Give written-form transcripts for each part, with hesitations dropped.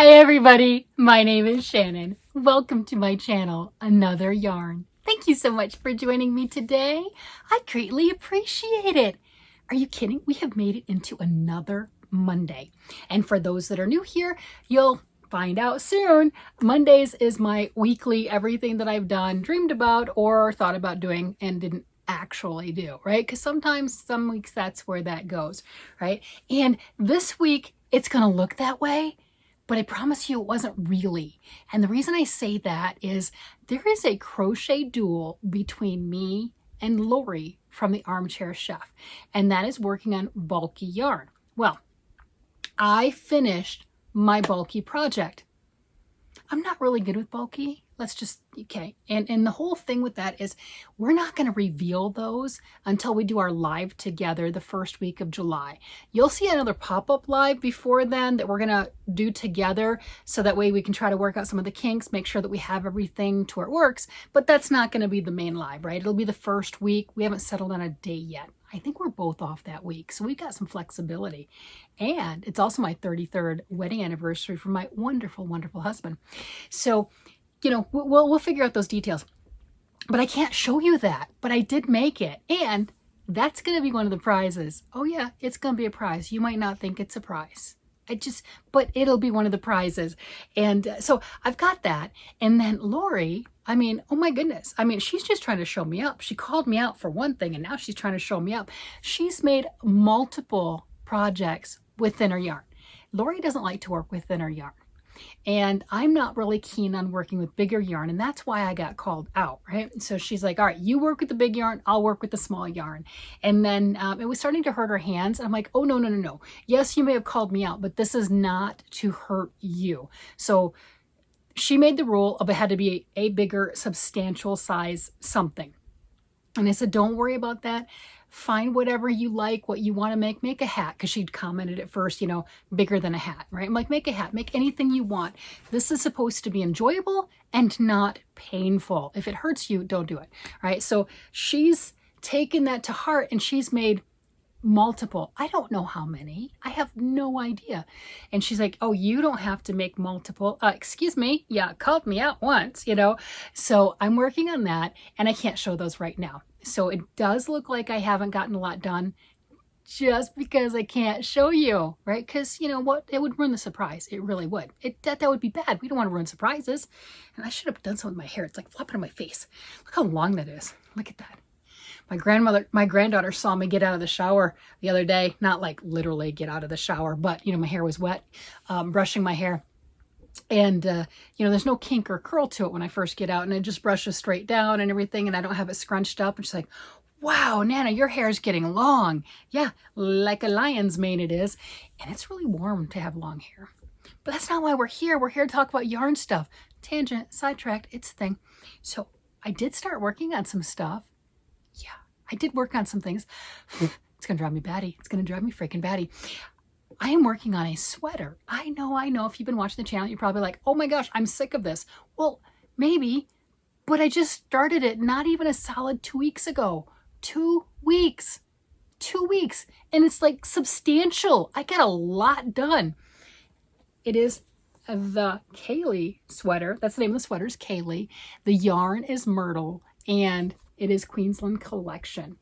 Hi everybody, my name is Shannon. Welcome to my channel, Another Yarn. Thank you so much for joining me today. I greatly appreciate it. Are you kidding? We have made it into another Monday. And for those that are new here, you'll find out soon. Mondays is my weekly everything that I've done, dreamed about, or thought about doing and didn't actually do, right? Because sometimes, some weeks, that's where that goes, right? And this week, it's going to look that way. But I promise you it wasn't really. And the reason I say that is there is a crochet duel between me and Lori from the Armchair Chef. And that is working on bulky yarn. Well, I finished my bulky project. I'm not really good with bulky. Let's just, okay. And the whole thing with that is we're not going to reveal those until we do our live together the first week of July. You'll see another pop-up live before then that we're going to do together. So that way we can try to work out some of the kinks, make sure that we have everything to where it works. But that's not going to be the main live, right? It'll be the first week. We haven't settled on a day yet. I think we're both off that week. So we've got some flexibility. And it's also my 33rd wedding anniversary for my wonderful, wonderful husband. So, you know, we'll figure out those details. But I can't show you that. But I did make it. And that's going to be one of the prizes. Oh yeah, it's going to be a prize. You might not think it's a prize. But it'll be one of the prizes. And so I've got that. And then Lori, I mean, oh my goodness. I mean, she's just trying to show me up. She called me out for one thing and now she's trying to show me up. She's made multiple projects with thinner yarn. Lori doesn't like to work with thinner yarn. And I'm not really keen on working with bigger yarn. And that's why I got called out, right? So she's like, all right, you work with the big yarn. I'll work with the small yarn. And then it was starting to hurt her hands. And I'm like, oh, no. Yes, you may have called me out, but this is not to hurt you. So she made the rule of it had to be a bigger, substantial size something. And I said, don't worry about that. Find whatever you like, what you want to make a hat. Because she'd commented at first, you know, bigger than a hat, right? I'm like, make a hat, make anything you want. This is supposed to be enjoyable and not painful. If it hurts you, don't do it, right? So she's taken that to heart and she's made multiple. I don't know how many. I have no idea. And she's like, oh, you don't have to make multiple. Excuse me. Yeah, called me out once, you know. So I'm working on that and I can't show those right now. So it does look like I haven't gotten a lot done just because I can't show you, right? Because you know what? It would ruin the surprise. It really would. That would be bad. We don't want to ruin surprises. And I should have done something with my hair. It's like flopping on my face. Look how long that is. Look at that. My granddaughter saw me get out of the shower the other day. Not like literally get out of the shower, but you know, my hair was wet, brushing my hair. And, you know, there's no kink or curl to it when I first get out and it just brushes straight down and everything. And I don't have it scrunched up. And she's like, wow, Nana, your hair is getting long. Yeah, like a lion's mane it is. And it's really warm to have long hair. But that's not why we're here. We're here to talk about yarn stuff. Tangent, sidetracked, it's a thing. So I did start working on some stuff. Yeah, I did work on some things. It's going to drive me batty. It's going to drive me freaking batty. I am working on a sweater. I know. If you've been watching the channel, you're probably like, oh my gosh, I'm sick of this. Well, maybe, but I just started it not even a solid 2 weeks ago. 2 weeks. 2 weeks. And it's like substantial. I got a lot done. It is the Kaylee sweater. That's the name of the sweater, is Kaylee. The yarn is Myrtle and it is Queensland Collection.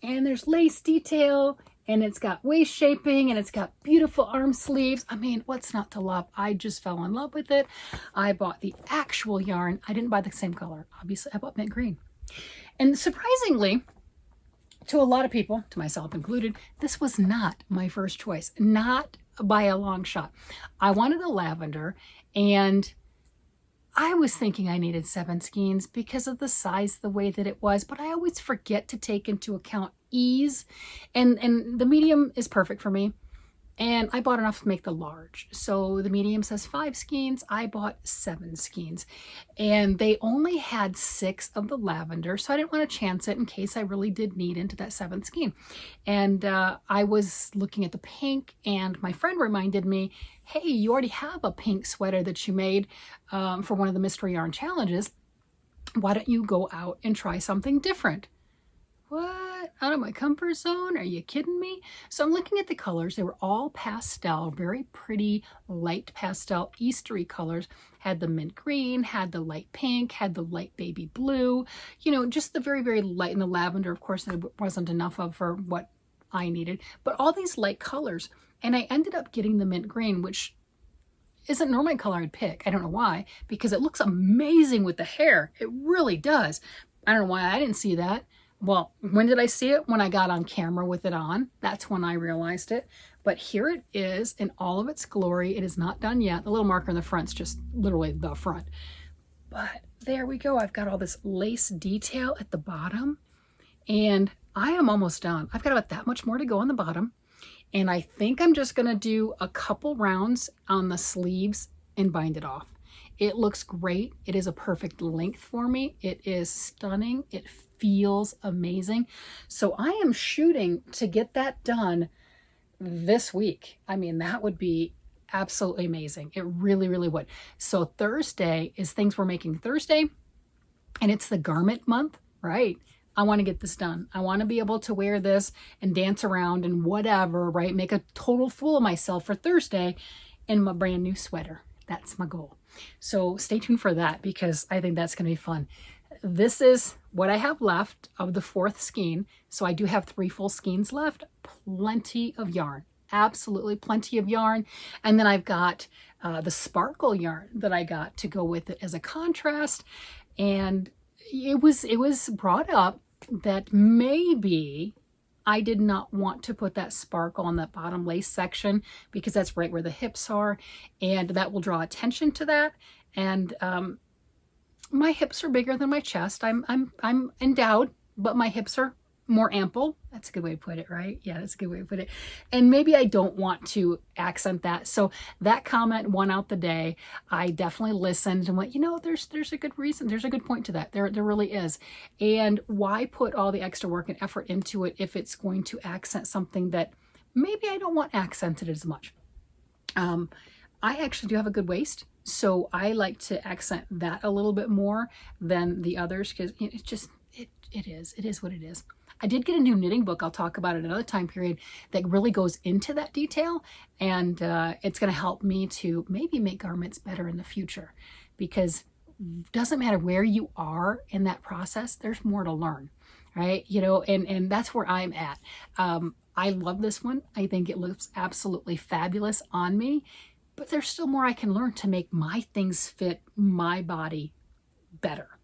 And there's lace detail. And it's got waist shaping and it's got beautiful arm sleeves. I mean, what's not to love? I just fell in love with it. I bought the actual yarn. I didn't buy the same color. Obviously, I bought mint green. And surprisingly, to a lot of people, to myself included, this was not my first choice. Not by a long shot. I wanted the lavender and I was thinking I needed 7 skeins because of the size, the way that it was, but I always forget to take into account ease. And the medium is perfect for me. And I bought enough to make the large. So the medium says 5 skeins. I bought 7 skeins. And they only had 6 of the lavender. So I didn't want to chance it in case I really did need into that 7th skein. And I was looking at the pink and my friend reminded me, hey, you already have a pink sweater that you made for one of the mystery yarn challenges. Why don't you go out and try something different? What? what? Out of my comfort zone? Are you kidding me? So I'm looking at the colors. They were all pastel, very pretty, light pastel, Eastery colors. Had the mint green, had the light pink, had the light baby blue, you know, just the very, very light. And the lavender, of course, there wasn't enough of for what I needed, but all these light colors. And I ended up getting the mint green, which isn't normally a color I'd pick. I don't know why, because it looks amazing with the hair. It really does. I don't know why I didn't see that. Well, when did I see it? When I got on camera with it on. That's when I realized it. But here it is in all of its glory. It is not done yet. The little marker in the front's just literally the front. But there we go. I've got all this lace detail at the bottom. And I am almost done. I've got about that much more to go on the bottom. And I think I'm just going to do a couple rounds on the sleeves and bind it off. It looks great. It is a perfect length for me. It is stunning. It feels amazing. So I am shooting to get that done this week. I mean, that would be absolutely amazing. It really, really would. So Thursday is things we're making Thursday, and it's the garment month, right? I want to get this done. I want to be able to wear this and dance around and whatever, right? Make a total fool of myself for Thursday in my brand new sweater. That's my goal. So stay tuned for that because I think that's going to be fun. This is what I have left of the 4th skein. So I do have 3 full skeins left. Plenty of yarn. Absolutely plenty of yarn. And then I've got the sparkle yarn that I got to go with it as a contrast. And it was brought up that maybe I did not want to put that sparkle on that bottom lace section because that's right where the hips are, and that will draw attention to that. And my hips are bigger than my chest. I'm endowed, but my hips are more ample. That's a good way to put it, right? Yeah, that's a good way to put it. And maybe I don't want to accent that. So that comment won out the day. I definitely listened and went, you know, there's a good reason. There's a good point to that. There really is. And why put all the extra work and effort into it if it's going to accent something that maybe I don't want accented as much? I actually do have a good waist. So I like to accent that a little bit more than the others because it's just, it is what it is. I did get a new knitting book. I'll talk about it another time period that really goes into that detail. And it's going to help me to maybe make garments better in the future because it doesn't matter where you are in that process, there's more to learn, right? You know, and that's where I'm at. I love this one. I think it looks absolutely fabulous on me, but there's still more I can learn to make my things fit my body better.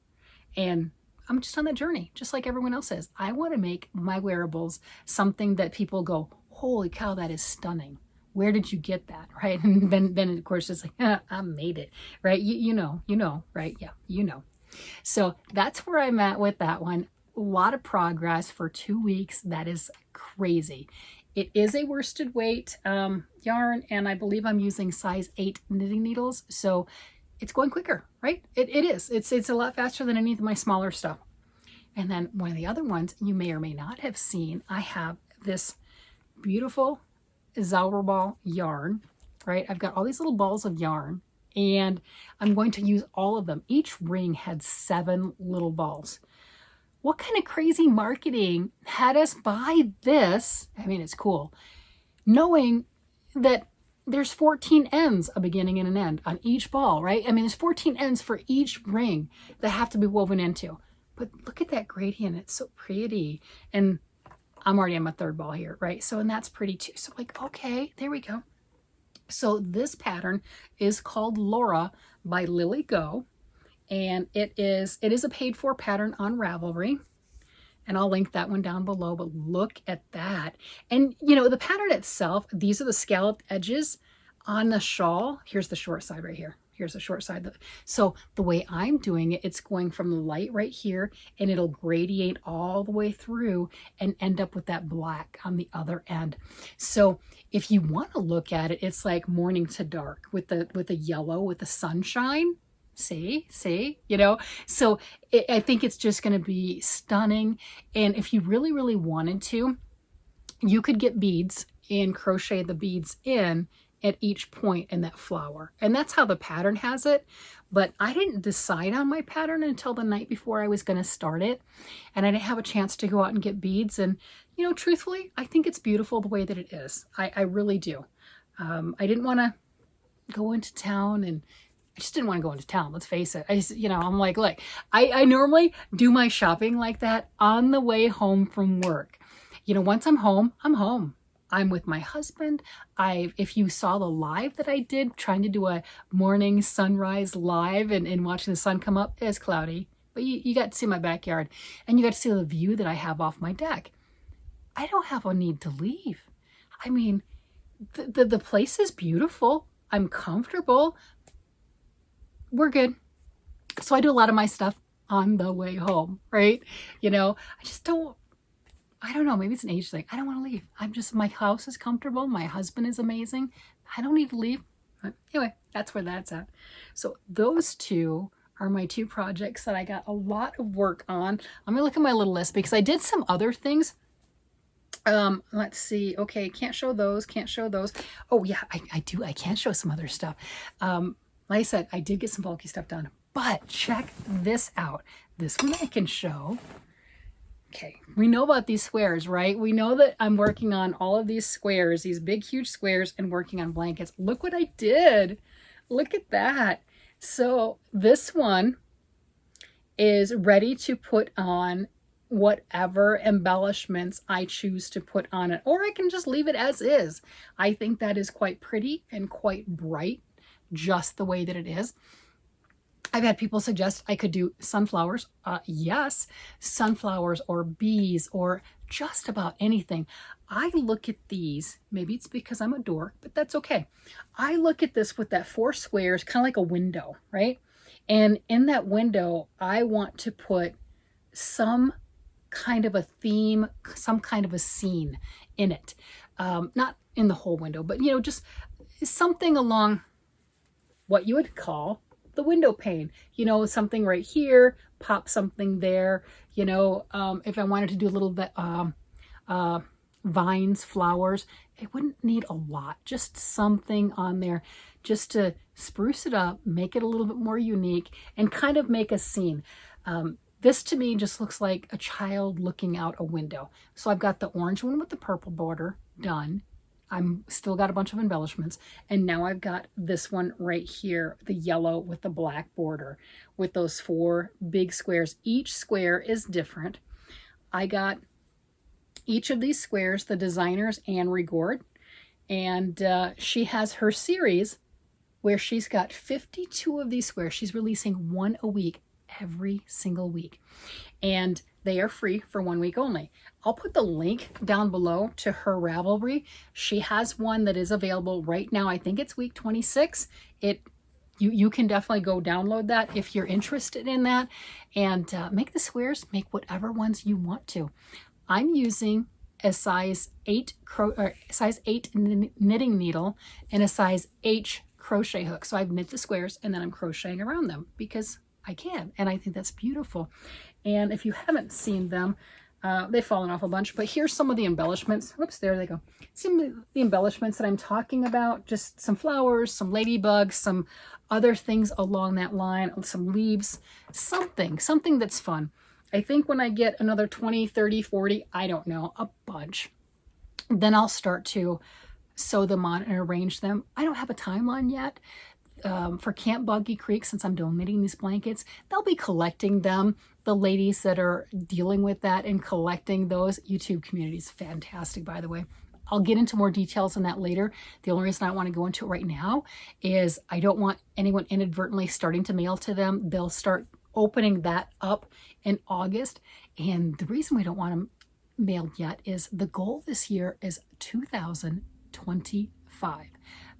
And I'm just on that journey, just like everyone else is. I want to make my wearables something that people go, holy cow, that is stunning. Where did you get that, right? And then of course, it's like, I made it, right? You know, right? Yeah, you know. So that's where I'm at with that one. A lot of progress for 2 weeks. That is crazy. It is a worsted weight yarn, and I believe I'm using size 8 knitting needles. So it's going quicker, right? It is. It's a lot faster than any of my smaller stuff. And then one of the other ones you may or may not have seen, I have this beautiful Zauberball yarn, right? I've got all these little balls of yarn and I'm going to use all of them. Each ring had 7 little balls. What kind of crazy marketing had us buy this? I mean, it's cool. Knowing that there's 14 ends, a beginning and an end on each ball, right? I mean, there's 14 ends for each ring that have to be woven into. But look at that gradient. It's so pretty. And I'm already on my 3rd ball here, right? So, and that's pretty too. So like, okay, there we go. So this pattern is called Laura by Lily Go. And it is a paid for pattern on Ravelry. And I'll link that one down below, but look at that. And you know, the pattern itself, these are the scalloped edges on the shawl. Here's the short side right here. Here's the short side. So the way I'm doing it, it's going from the light right here and it'll gradiate all the way through and end up with that black on the other end. So if you want to look at it, it's like morning to dark with the yellow, with the sunshine. See, you know, so I think it's just going to be stunning. And if you really, really wanted to, you could get beads and crochet the beads in at each point in that flower. And that's how the pattern has it. But I didn't decide on my pattern until the night before I was going to start it. And I didn't have a chance to go out and get beads. And, you know, truthfully, I think it's beautiful the way that it is. I really do. I didn't want to go into town, and I just didn't want to go into town. Let's face it. I'm like, look, I normally do my shopping like that on the way home from work. You know, once I'm home, I'm home. I'm with my husband. If you saw the live that I did, trying to do a morning sunrise live and watching the sun come up, it's cloudy, but you got to see my backyard, and you got to see the view that I have off my deck. I don't have a need to leave. I mean, the place is beautiful. I'm comfortable. We're good. So I do a lot of my stuff on the way home, right? You know, I don't know, maybe it's an age thing. I don't want to leave. My house is comfortable. My husband is amazing. I don't need to leave. But anyway, that's where that's at. So those two are my two projects that I got a lot of work on. I'm gonna look at my little list because I did some other things. Let's see. Okay, can't show those. Oh yeah, I do. I can show some other stuff. Like I said, I did get some bulky stuff done, but check this out. This one I can show. Okay, we know about these squares, right? We know that I'm working on all of these squares, these big, huge squares, and working on blankets. Look what I did. Look at that. So this one is ready to put on whatever embellishments I choose to put on it, or I can just leave it as is. I think that is quite pretty and quite bright, just the way that it is. I've had people suggest I could do sunflowers. Yes, sunflowers or bees or just about anything. I look at these, maybe it's because I'm a dork, but that's okay. I look at this with that 4 squares, kind of like a window, right? And in that window, I want to put some kind of a theme, some kind of a scene in it. Not in the whole window, but, you know, just something along what you would call the window pane, you know, something right here, pop something there, you know, if I wanted to do a little bit, vines, flowers, it wouldn't need a lot, just something on there just to spruce it up, make it a little bit more unique and kind of make a scene. This to me just looks like a child looking out a window. So I've got the orange one with the purple border done. I'm still got a bunch of embellishments. And now I've got this one right here, the yellow with the black border with those 4 big squares. Each square is different. I got each of these squares, the designers Anne Regourd, and she has her series where she's got 52 of these squares. She's releasing 1 a week, every single week. And they are free for 1 week only. I'll put the link down below to her Ravelry. She has one that is available right now. I think it's week 26. You can definitely go download that if you're interested in that and make the squares, make whatever ones you want to. I'm using a size 8 knitting needle and a size H crochet hook. So I've knit the squares and then I'm crocheting around them because I can, and I think that's beautiful. And if you haven't seen them, they've fallen off a bunch, but here's some of the embellishments. Whoops, there they go. Some of the embellishments that I'm talking about, just some flowers, some ladybugs, some other things along that line, some leaves, something that's fun. I think when I get another 20, 30, 40, I don't know, a bunch, then I'll start to sew them on and arrange them. I don't have a timeline yet. For Camp Buggy Creek, since I'm donating these blankets, they'll be collecting them. The ladies that are dealing with that and collecting those, YouTube community is fantastic, by the way. I'll get into more details on that later. The only reason I want to go into it right now is I don't want anyone inadvertently starting to mail to them. They'll start opening that up in August. And the reason we don't want them mailed yet is the goal this year is 2025.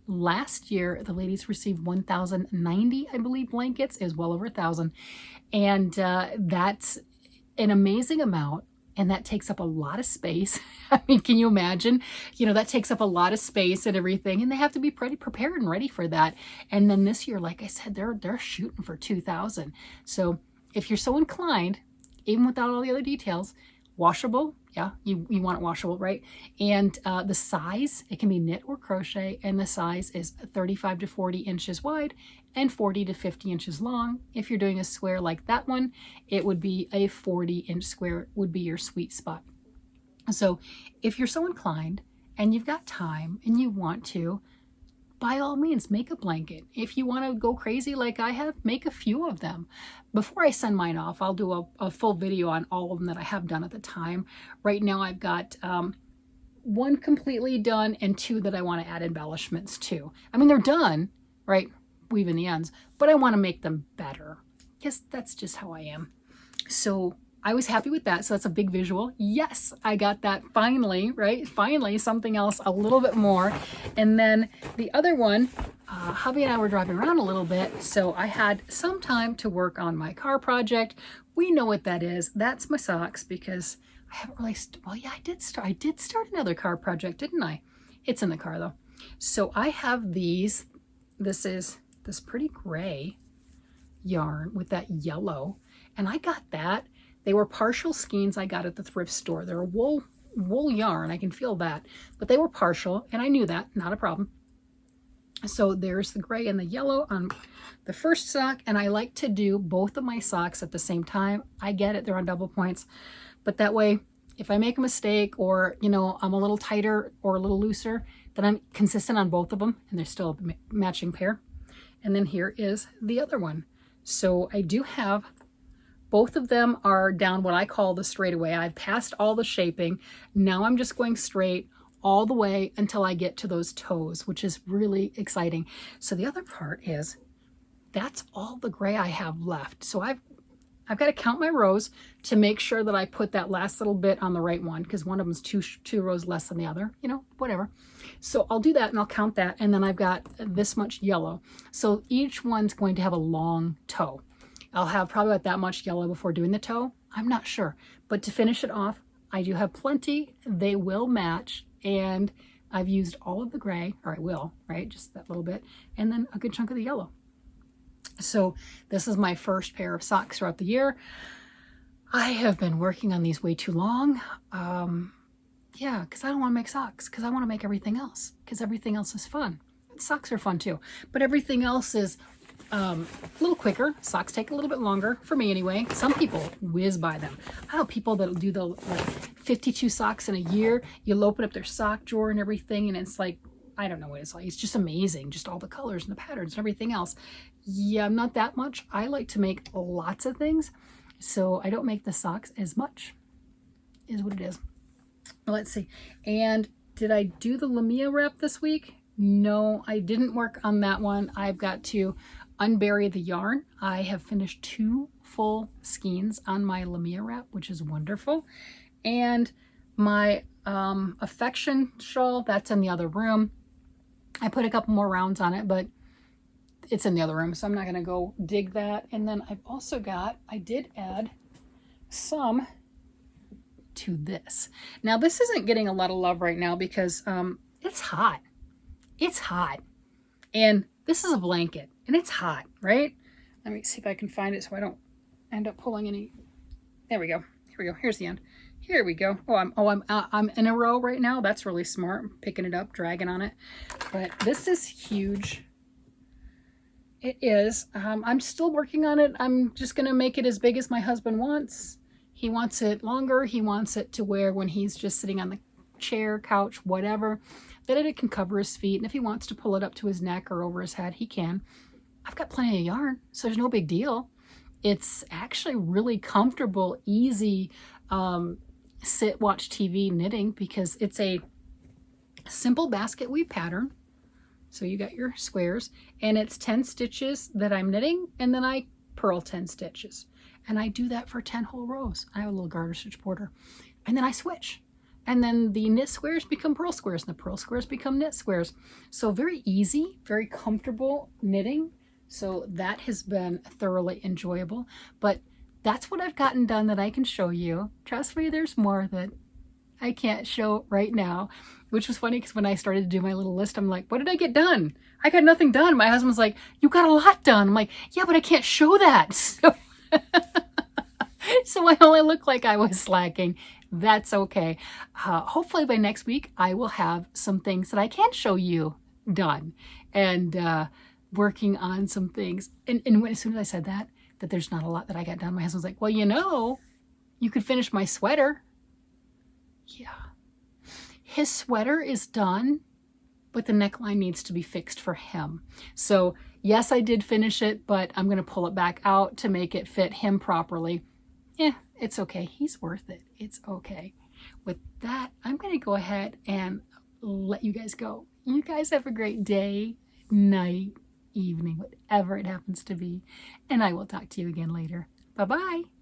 Last year, the ladies received 1,090, I believe, blankets. It was well over 1,000. And that's an amazing amount. And that takes up a lot of space. I mean, can you imagine? You know, that takes up a lot of space and everything. And they have to be pretty prepared and ready for that. And then this year, like I said, they're shooting for 2,000. So if you're so inclined, even without all the other details, washable, Yeah, you want it washable, right? And the size, it can be knit or crochet, and the size is 35 to 40 inches wide and 40 to 50 inches long. If you're doing a square like that one, it would be a 40-inch square would be your sweet spot. So if you're so inclined and you've got time and you want to, by all means, make a blanket. If you want to go crazy like I have, make a few of them. Before I send mine off, I'll do a full video on all of them that I have done at the time. Right now I've got one completely done and two that I want to add embellishments to. I mean, they're done, right? Weaving the ends, but I want to make them better because that's just how I am. So I was happy with that. So that's a big visual. Yes, I got that finally, right? Finally, something else a little bit more. And then the other one, hubby and I were driving around a little bit. So I had some time to work on my car project. We know what that is. That's my socks because I haven't really, well, yeah, I did start another car project, didn't I? It's in the car though. So I have these, this is this pretty gray yarn with that yellow. And I got that. They were partial skeins I got at the thrift store. They're a wool yarn, I can feel that. But they were partial, and I knew that, not a problem. So there's the gray and the yellow on the first sock, and I like to do both of my socks at the same time. I get it, they're on double points. But that way, if I make a mistake or, you know, I'm a little tighter or a little looser, then I'm consistent on both of them, and they're still a matching pair. And then here is the other one. So I do have, both of them are down what I call the straightaway. I've passed all the shaping. Now I'm just going straight all the way until I get to those toes, which is really exciting. So the other part is, that's all the gray I have left. So I've got to count my rows to make sure that I put that last little bit on the right one, because one of them's two rows less than the other, you know, whatever. So I'll do that and I'll count that. And then I've got this much yellow. So each one's going to have a long toe. I'll have probably about that much yellow before doing the toe. I'm not sure. But to finish it off, I do have plenty. They will match. And I've used all of the gray, or I will, right? Just that little bit. And then a good chunk of the yellow. So this is my first pair of socks throughout the year. I have been working on these way too long. Yeah, because I don't want to make socks. Because I want to make everything else. Because everything else is fun. Socks are fun too. But everything else is a little quicker. Socks take a little bit longer, for me anyway. Some people whiz by them. I know people that do the like 52 socks in a year. You'll open up their sock drawer and everything, and it's like, I don't know what it's like. It's just amazing. Just all the colors and the patterns and everything else. Yeah, not that much. I like to make lots of things, so I don't make the socks as much, is what it is. Let's see. And did I do the Lamia wrap this week? No, I didn't work on that one. I've got to unbury the yarn. I have finished 2 full skeins on my Lamia wrap, which is wonderful. And my affection shawl, that's in the other room. I put a couple more rounds on it, but it's in the other room, so I'm not going to go dig that. And then I've also got, I did add some to this. Now this isn't getting a lot of love right now because it's hot. It's hot. And this is a blanket and it's hot, right? Let me see if I can find it so I don't end up pulling any. There we go. Here we go. Here's the end. Here we go. I'm in a row right now. That's really smart. I'm picking it up, dragging on it. But this is huge. It is. I'm still working on it. I'm just going to make it as big as my husband wants. He wants it longer. He wants it to where when he's just sitting on the chair, couch, whatever, that it can cover his feet. And if he wants to pull it up to his neck or over his head, he can. I've got plenty of yarn, so there's no big deal. It's actually really comfortable, easy, sit, watch TV knitting because it's a simple basket weave pattern. So you got your squares and it's 10 stitches that I'm knitting, and then I purl 10 stitches. And I do that for 10 whole rows. I have a little garter stitch border. And then I switch. And then the knit squares become purl squares and the purl squares become knit squares. So very easy, very comfortable knitting. So that has been thoroughly enjoyable. But that's what I've gotten done that I can show you. Trust me, there's more that I can't show right now, which was funny because when I started to do my little list, I'm like, what did I get done? I got nothing done. My husband's like, you got a lot done. I'm like, yeah, but I can't show that. So So I only look like I was slacking. That's okay. Hopefully by next week, I will have some things that I can show you done and working on some things. And as soon as I said that there's not a lot that I got done, my husband's like, well, you know, you could finish my sweater. Yeah. His sweater is done, but the neckline needs to be fixed for him. So yes, I did finish it, but I'm going to pull it back out to make it fit him properly. Yeah, it's okay. He's worth it. It's okay. With that, I'm going to go ahead and let you guys go. You guys have a great day, night, evening, whatever it happens to be. And I will talk to you again later. Bye-bye.